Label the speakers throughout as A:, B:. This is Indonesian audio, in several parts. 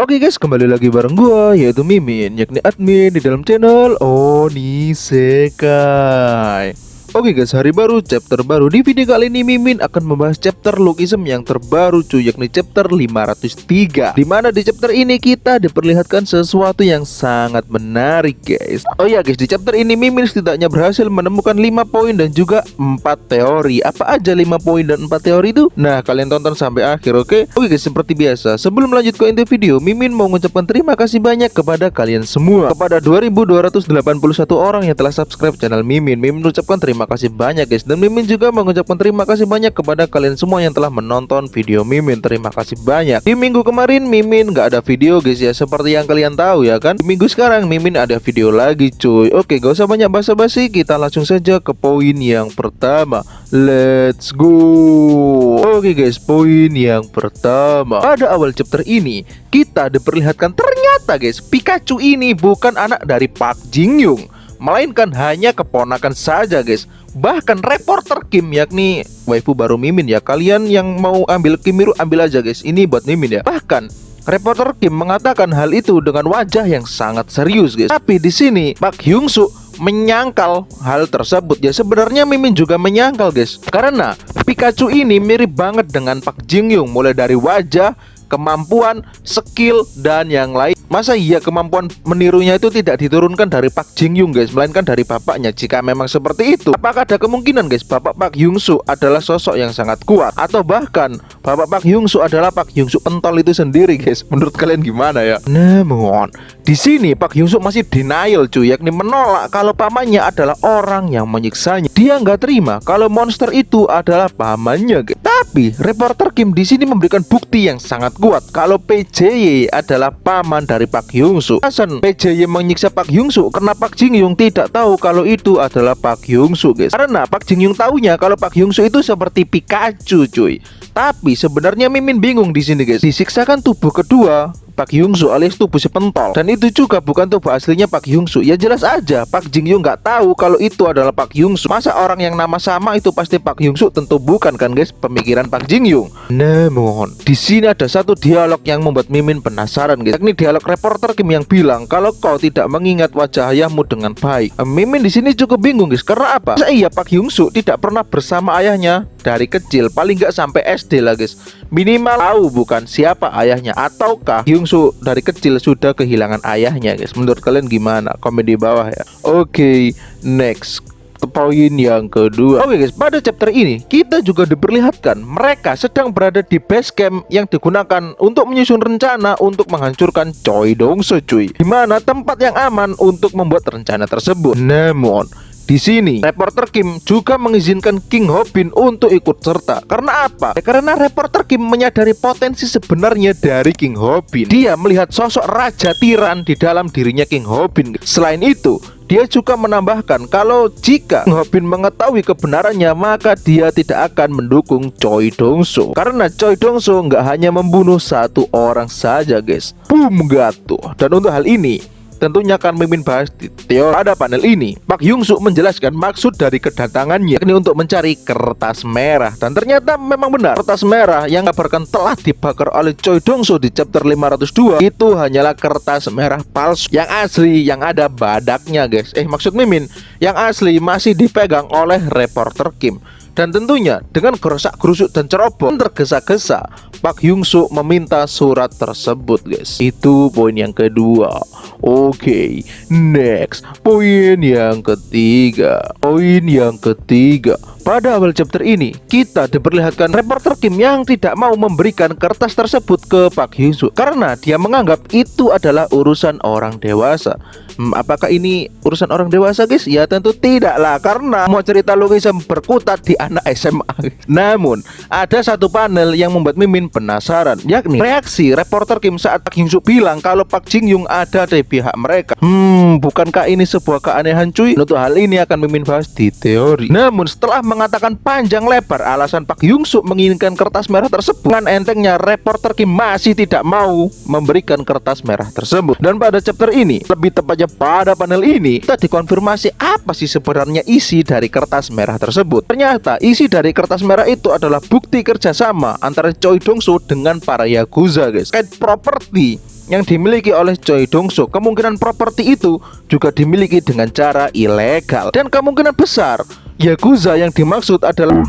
A: Oke guys, kembali lagi bareng gua, yaitu Mimin, yakni admin di dalam channel Onisekai. Oke guys, hari baru, chapter baru. Di video kali ini Mimin akan membahas chapter Lookism yang terbaru cuy, yakni chapter 503. Dimana di chapter ini kita diperlihatkan sesuatu yang sangat menarik guys. Oh ya guys, di chapter ini Mimin setidaknya berhasil menemukan 5 poin dan juga 4 teori. Apa aja 5 poin dan 4 teori itu? Nah, kalian tonton sampai akhir, oke? Oke guys, seperti biasa, sebelum lanjut ke inti video, Mimin mau mengucapkan terima kasih banyak kepada kalian semua. Kepada 2281 orang yang telah subscribe channel Mimin. Mimin ucapkan terima kasih banyak guys. Dan Mimin juga mengucapkan terima kasih banyak kepada kalian semua yang telah menonton video Mimin. Terima kasih banyak. Di minggu kemarin Mimin nggak ada video guys ya, seperti yang kalian tahu ya kan. Di minggu sekarang Mimin ada video lagi cuy. Oke, gak usah banyak basa-basi, kita langsung saja ke poin yang pertama. Let's go. Oke guys, poin yang pertama. Pada awal chapter ini kita diperlihatkan ternyata guys, Pikachu ini bukan anak dari Park Jin-young, melainkan hanya keponakan saja guys. Bahkan reporter Kim, yakni waifu baru Mimin ya, kalian yang mau ambil Kimiru ambil aja guys, ini buat Mimin ya. Bahkan reporter Kim mengatakan hal itu dengan wajah yang sangat serius guys. Tapi di sini Park Hyung-suk menyangkal hal tersebut ya. Sebenarnya Mimin juga menyangkal guys, karena Pikachu ini mirip banget dengan Park Jin-young, mulai dari wajah, kemampuan, skill, dan yang lain. Masa iya kemampuan menirunya itu tidak diturunkan dari Park Jin-young guys, melainkan dari bapaknya? Jika memang seperti itu, apakah ada kemungkinan guys bapak Park Hyung-suk adalah sosok yang sangat kuat? Atau bahkan bapak Park Hyung-suk adalah Park Hyung-suk pentol itu sendiri guys? Menurut kalian gimana ya? Namun di sini Park Hyung-suk masih denial cuy, yakni menolak kalau pamannya adalah orang yang menyiksanya. Dia nggak terima kalau monster itu adalah pamannya guys. Tapi reporter Kim di sini memberikan bukti yang sangat kuat kalau PJY adalah paman dari Park Hyung-suk. Alasan PJY menyiksa Park Hyung-suk karena Park Jin-young tidak tahu kalau itu adalah Park Hyung-suk guys. Karena Park Jin-young tahunya kalau Park Hyung-suk itu seperti Pikachu cuy. Tapi sebenarnya Mimin bingung di sini guys. Disiksakan tubuh kedua Park Hyung-suk alias tubuh si pentol, dan itu juga bukan tubuh aslinya Park Hyung-suk. Ya jelas aja Park Jin-young nggak tahu kalau itu adalah Park Hyung-suk. Masa orang yang nama sama itu pasti Park Hyung-suk? Tentu bukan kan guys, pemikiran Park Jin-young. Namun di sini ada satu dialog yang membuat Mimin penasaran guys, yakni dialog reporter Kim yang bilang kalau kau tidak mengingat wajah ayahmu dengan baik. Mimin di sini cukup bingung guys, karena apa? Masa iya Park Hyung-suk tidak pernah bersama ayahnya dari kecil, paling nggak sampai SD lah guys. Minimal tahu bukan siapa ayahnya, ataukah Hyung-suk dari kecil sudah kehilangan ayahnya guys? Menurut kalian gimana? Komen di bawah ya. Oke, next poin yang kedua. Oke guys, pada chapter ini kita juga diperlihatkan mereka sedang berada di base camp yang digunakan untuk menyusun rencana untuk menghancurkan Choi Dong-soo cuy, dimana tempat yang aman untuk membuat rencana tersebut. Namun di sini reporter Kim juga mengizinkan King Hobin untuk ikut serta. Karena apa? Karena reporter Kim menyadari potensi sebenarnya dari King Hobin. Dia melihat sosok raja tiran di dalam dirinya King Hobin. Selain itu, dia juga menambahkan kalau jika King Hobin mengetahui kebenarannya, maka dia tidak akan mendukung Choi Dong-soo. Karena Choi Dong-soo nggak hanya membunuh satu orang saja guys. Boom gatuh. Dan untuk hal ini tentunya akan Mimin bahas di teori. Pada panel ini Park Hyung-suk menjelaskan maksud dari kedatangannya, yakni untuk mencari kertas merah. Dan ternyata memang benar, kertas merah yang kabarkan telah dibakar oleh Choi Dong-soo di chapter 502 itu hanyalah kertas merah palsu. Yang asli yang ada badaknya guys. Maksud Mimin, yang asli masih dipegang oleh reporter Kim. Dan tentunya dengan gerosak-gerusuk dan ceroboh tergesa-gesa, Park Hyung-suk meminta surat tersebut guys. Itu poin yang kedua. Oke, next poin yang ketiga. Poin yang ketiga, pada awal chapter ini kita diperlihatkan reporter Kim yang tidak mau memberikan kertas tersebut ke Park Hyung-suk karena dia menganggap itu adalah urusan orang dewasa. Apakah ini urusan orang dewasa guys? Ya tentu tidak lah, karena mau cerita Lookism berkutat di anak SMA. Namun ada satu panel yang membuat Mimin penasaran, yakni reaksi reporter Kim saat Park Hyung-suk bilang kalau Park Jin-young ada di pihak mereka. Bukankah ini sebuah keanehan cuy? Untuk hal ini akan Mimin bahas di teori. Namun setelah mengatakan panjang lebar alasan Park Hyung-suk menginginkan kertas merah tersebut, dengan entengnya reporter Kim masih tidak mau memberikan kertas merah tersebut. Dan pada chapter ini, lebih tepatnya pada panel ini, kita dikonfirmasi apa sih sebenarnya isi dari kertas merah tersebut. Ternyata isi dari kertas merah itu adalah bukti kerjasama antara Choi Dong-soo dengan para Yakuza guys, terkait properti yang dimiliki oleh Choi Dong-soo, kemungkinan properti itu juga dimiliki dengan cara ilegal. Dan kemungkinan besar Yakuza yang dimaksud adalah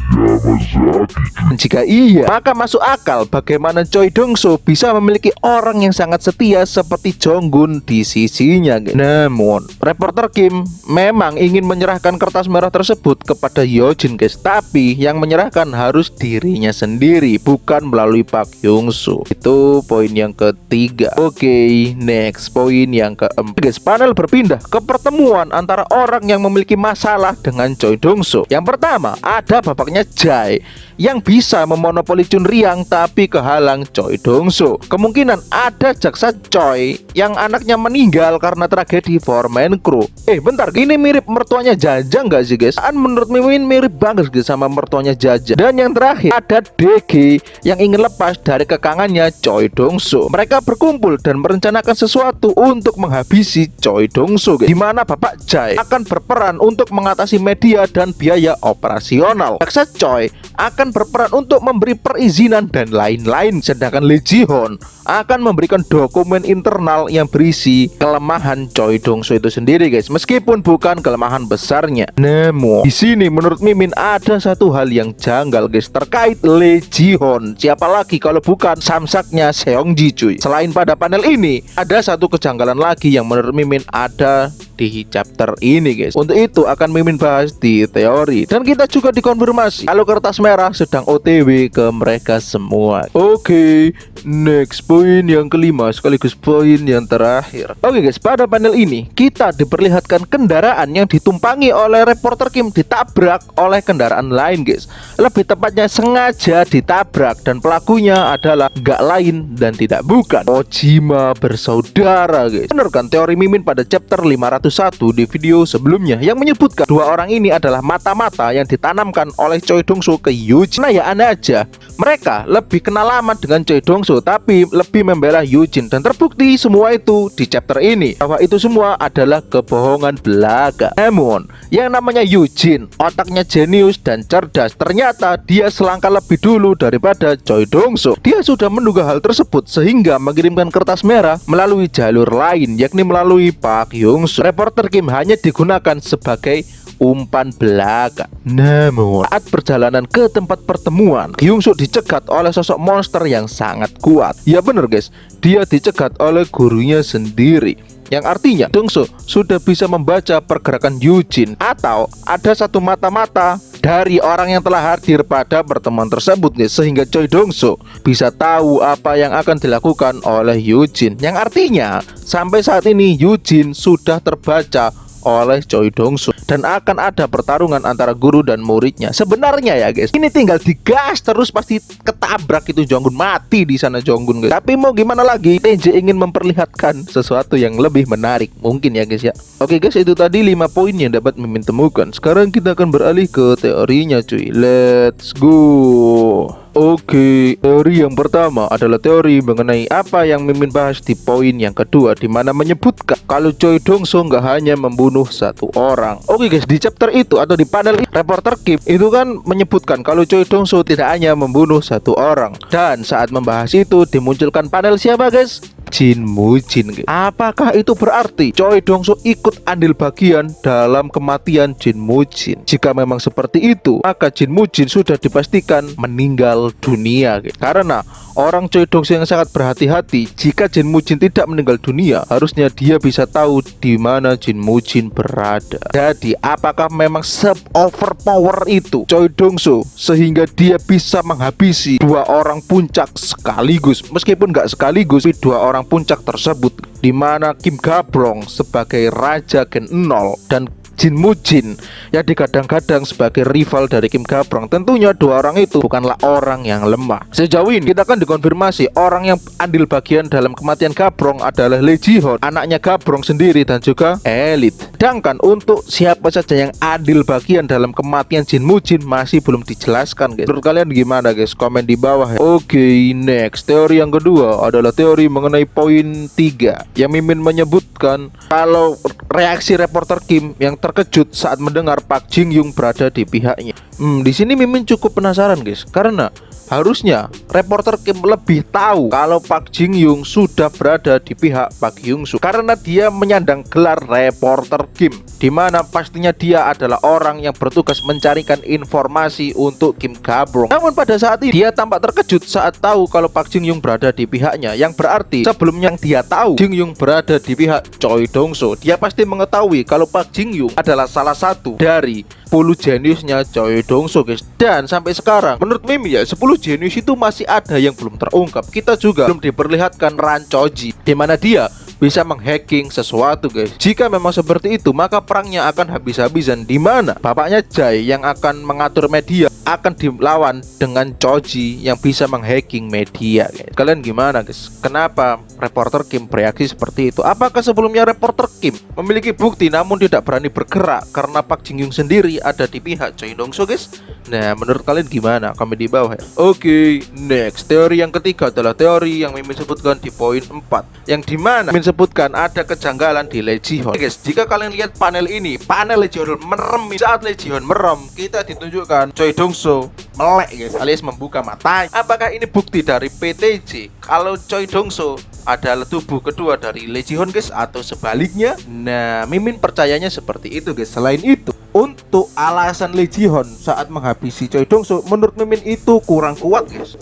A: jika iya, maka masuk akal bagaimana Choi Dong-soo bisa memiliki orang yang sangat setia seperti Jong-gun di sisinya. Namun, reporter Kim memang ingin menyerahkan kertas merah tersebut kepada Hyojin, guys. Tapi yang menyerahkan harus dirinya sendiri, bukan melalui Park Hyung-soo. Itu poin yang ketiga. Oke, next poin yang keempat. Guys, panel berpindah ke pertemuan antara orang yang memiliki masalah dengan Choi Dong-soo. Yang pertama, ada bapaknya Jae yang bisa memonopoli Chunryang tapi kehalang Choi Dong-soo. Kemungkinan ada jaksa Choi yang anaknya meninggal karena tragedi foreman crew. Bentar, ini mirip mertuanya Jaja nggak sih, guys? Menurut Mimin mirip banget guys sama mertuanya Jaja. Dan yang terakhir ada DG yang ingin lepas dari kekangannya Choi Dong-soo. Mereka berkumpul dan merencanakan sesuatu untuk menghabisi Choi Dong-soo, guys. Dimana bapak Jae akan berperan untuk mengatasi media dan biaya operasional. Jaksa Choi akan berperan untuk memberi perizinan dan lain-lain, sedangkan Lee Ji-hoon akan memberikan dokumen internal yang berisi kelemahan Choi Dong-soo itu sendiri, guys, meskipun bukan kelemahan besarnya. Namun di sini menurut Mimin ada satu hal yang janggal, guys, terkait Lee Ji-hoon. Siapa lagi kalau bukan samsaknya Seong-ji, cuy. Selain pada panel ini, ada satu kejanggalan lagi yang menurut Mimin ada di chapter ini, guys. Untuk itu akan Mimin bahas di teori, dan kita juga dikonfirmasi kalau kertas merah sedang OTW ke mereka semua. Oke, next poin yang kelima sekaligus poin yang terakhir. Oke guys, pada panel ini kita diperlihatkan kendaraan yang ditumpangi oleh reporter Kim ditabrak oleh kendaraan lain, guys. Lebih tepatnya sengaja ditabrak, dan pelakunya adalah gak lain dan tidak bukan Ojima bersaudara, guys. Bener kan teori Mimin pada chapter 501 di video sebelumnya yang menyebutkan dua orang ini adalah mata-mata yang ditanamkan oleh Choi Dong-soo ke Hyojin. Nah ya aneh aja, mereka lebih kenal lama dengan Choi Dong-soo tapi lebih membela Hyojin, dan terbukti semua itu di chapter ini bahwa itu semua adalah kebohongan belaka. Namun yang namanya Hyojin otaknya jenius dan cerdas, ternyata dia selangkah lebih dulu daripada Choi Dong-soo. Dia sudah menduga hal tersebut sehingga mengirimkan kertas merah melalui jalur lain, yakni melalui Park Hyung-soo. Reporter Kim hanya digunakan sebagai umpan belaka. Namun saat perjalanan ke tempat pertemuan, Hyung-soo dicegat oleh sosok monster yang sangat kuat. Ya bener guys, dia dicegat oleh gurunya sendiri, yang artinya Dong-soo sudah bisa membaca pergerakan Hyojin, atau ada satu mata-mata dari orang yang telah hadir pada pertemuan tersebut, guys, sehingga Choi Dong-soo bisa tahu apa yang akan dilakukan oleh Hyojin, yang artinya sampai saat ini Hyojin sudah terbaca oleh Choi Dong-soo dan akan ada pertarungan antara guru dan muridnya. Sebenarnya ya guys, ini tinggal digas terus pasti ketabrak itu Jong-gun, mati di sana Jong-gun, guys. Tapi mau gimana lagi, TJ ingin memperlihatkan sesuatu yang lebih menarik mungkin ya guys ya. Oke guys, itu tadi 5 poin yang dapat Mimin temukan. Sekarang kita akan beralih ke teorinya cuy. Let's go. Oke, teori yang pertama adalah teori mengenai apa yang Mimin bahas di poin yang kedua, di mana menyebutkan kalau Choi Dong-soo nggak hanya membunuh satu orang. Oke guys, di chapter itu atau di panel reporter Kim itu kan menyebutkan kalau Choi Dong-soo tidak hanya membunuh satu orang. Dan saat membahas itu dimunculkan panel siapa guys? Jin Mujin, guys. Apakah itu berarti Choi Dong-soo ikut andil bagian dalam kematian Jin Mujin? Jika memang seperti itu, maka Jin Mujin sudah dipastikan meninggal dunia, guys. Karena orang Choi Dong-soo yang sangat berhati-hati, jika Jin Mujin tidak meninggal dunia, harusnya dia bisa tahu di mana Jin Mujin berada. Jadi, apakah memang se-overpower itu Choi Dong-soo sehingga dia bisa menghabisi dua orang puncak sekaligus? Meskipun nggak sekaligus, tapi dua orang puncak tersebut, di mana Kim Ga-brong sebagai Raja Gen 0 dan Jin Mujin yang digadang-gadang sebagai rival dari Kim Ga-brong. Tentunya dua orang itu bukanlah orang yang lemah. Sejauh ini kita akan dikonfirmasi orang yang andil bagian dalam kematian Ga-brong adalah Lee Ji-hoon, anaknya Ga-brong sendiri, dan juga Elite. Sedangkan untuk siapa saja yang andil bagian dalam kematian Jin Mujin masih belum dijelaskan, guys. Menurut kalian gimana guys? Komen di bawah ya. Oke, next teori yang kedua adalah teori mengenai poin 3 yang Mimin menyebutkan kalau reaksi reporter Kim yang terkejut saat mendengar Park Jin Young berada di pihaknya. Di sini Mimin cukup penasaran guys, karena Harusnya reporter Kim lebih tahu kalau Park Jin Young sudah berada di pihak Park Hyung Suk karena dia menyandang gelar reporter Kim, di mana pastinya dia adalah orang yang bertugas mencarikan informasi untuk Kim Ga-brong. Namun pada saat ini dia tampak terkejut saat tahu kalau Park Jin Young berada di pihaknya, yang berarti sebelumnya dia tahu Jin Young berada di pihak Choi Dong-so. Dia pasti mengetahui kalau Park Jin Young adalah salah satu dari 10 jeniusnya Choi Dong-so, guys. Dan sampai sekarang menurut Mimi ya, 10 jenius itu masih ada yang belum terungkap. Kita juga belum diperlihatkan Ran Choji di mana dia bisa menghacking sesuatu, guys. Jika memang seperti itu, maka perangnya akan habis-habisan, di mana bapaknya Jae yang akan mengatur media akan dilawan dengan Choji yang bisa menghacking media, guys. Kalian gimana, guys? Kenapa reporter Kim bereaksi seperti itu? Apakah sebelumnya reporter Kim memiliki bukti namun tidak berani bergerak karena Park Jin Young sendiri ada di pihak Choi Dong-so, guys? Nah, menurut kalian gimana? Komen di bawah ya. Oke, next. Teori yang ketiga adalah teori yang Mimin sebutkan di poin 4, yang dimana Mimin sebutkan ada kejanggalan di Lee Ji-hoon. Guys, jika kalian lihat panel ini, panel Lee Ji-hoon merem. Saat Lee Ji-hoon merem, kita ditunjukkan Choi Dong-so melek, guys, alias membuka mata. Apakah ini bukti dari PTJ kalau Choi Dong-so adalah tubuh kedua dari Lee Ji-hoon, guys, atau sebaliknya? Nah, Mimin percayanya seperti itu, guys. Selain itu, untuk alasan Lee Ji-hoon saat menghabisi Choi Dong-so, menurut Mimin itu kurang kuat, guys.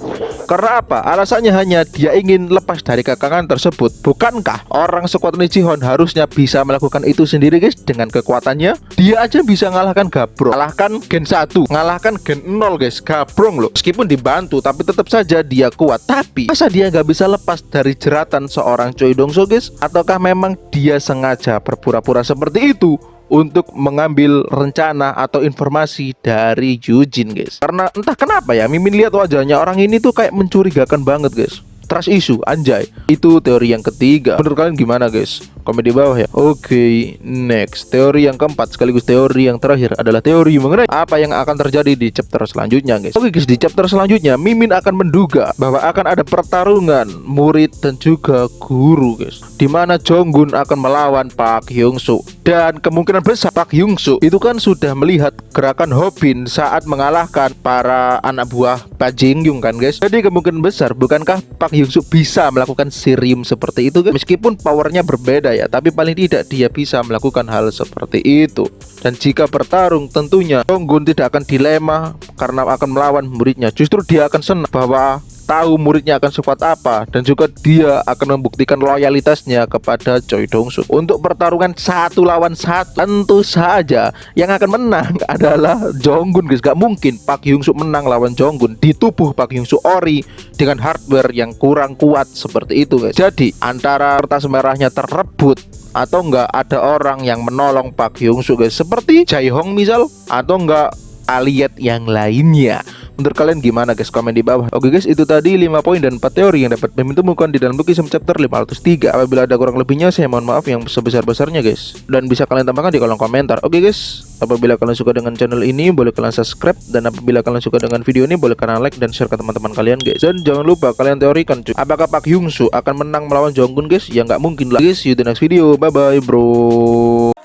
A: Karena apa? Alasannya hanya dia ingin lepas dari kekangan tersebut. Bukankah orang sekuat Lee Ji-hoon harusnya bisa melakukan itu sendiri, guys? Dengan kekuatannya, dia aja bisa ngalahkan Ga-brong, ngalahkan Gen 1, ngalahkan Gen 0, guys. Ga-brong loh, meskipun dibantu, tapi tetap saja dia kuat. Tapi masa dia nggak bisa lepas dari jeratan seorang Choi Dong-so, guys? Ataukah memang dia sengaja berpura-pura seperti itu untuk mengambil rencana atau informasi dari Yujin, guys? Karena entah kenapa ya, Mimin lihat wajahnya orang ini tuh kayak mencurigakan banget, guys. Trust issue, anjay. Itu teori yang ketiga. Menurut kalian gimana, guys? Komen di bawah ya. Oke, next. Teori yang keempat sekaligus teori yang terakhir adalah teori mengenai apa yang akan terjadi di chapter selanjutnya, guys. Oke, guys, di chapter selanjutnya Mimin akan menduga bahwa akan ada pertarungan murid dan juga guru, guys, di mana Jonggun akan melawan Park Hyung Suk. Dan kemungkinan besar Park Hyung Suk itu kan sudah melihat gerakan Hobin saat mengalahkan para anak buah Park Jin Young, kan, guys. Jadi kemungkinan besar bukankah Park Hyung Suk bisa melakukan sirium seperti itu, guys? Meskipun powernya berbeda ya, tapi paling tidak dia bisa melakukan hal seperti itu. Dan jika bertarung, tentunya Jonggun tidak akan dilema karena akan melawan muridnya. Justru dia akan senang bahwa tahu muridnya akan sekuat apa, dan juga dia akan membuktikan loyalitasnya kepada Choi Dong-so. Untuk pertarungan 1 lawan 1, tentu saja yang akan menang adalah Jonggun, guys. Gak mungkin Park Hyung Suk menang lawan Jonggun. Di tubuh Park Hyung Suk ori dengan hardware yang kurang kuat seperti itu, guys. Jadi antara kertas merahnya terebut atau enggak ada orang yang menolong Park Hyung Suk, guys, seperti Jae Hong misal, atau enggak aliet yang lainnya. Menurut kalian gimana, guys? Komen di bawah. Oke, guys, itu tadi 5 poin dan 4 teori yang dapat Mimin temukan di dalam buku Ism chapter 503. Apabila ada kurang lebihnya, saya mohon maaf yang sebesar-besarnya, guys. Dan bisa kalian tambahkan di kolom komentar. Oke, guys, apabila kalian suka dengan channel ini, boleh kalian subscribe. Dan apabila kalian suka dengan video ini, boleh kalian like dan share ke teman-teman kalian, guys. Dan jangan lupa kalian teorikan, cuy, apakah Park Hyung Suk akan menang melawan Jonggun, guys? Ya nggak mungkin lah, guys. See you the next video. Bye-bye, bro.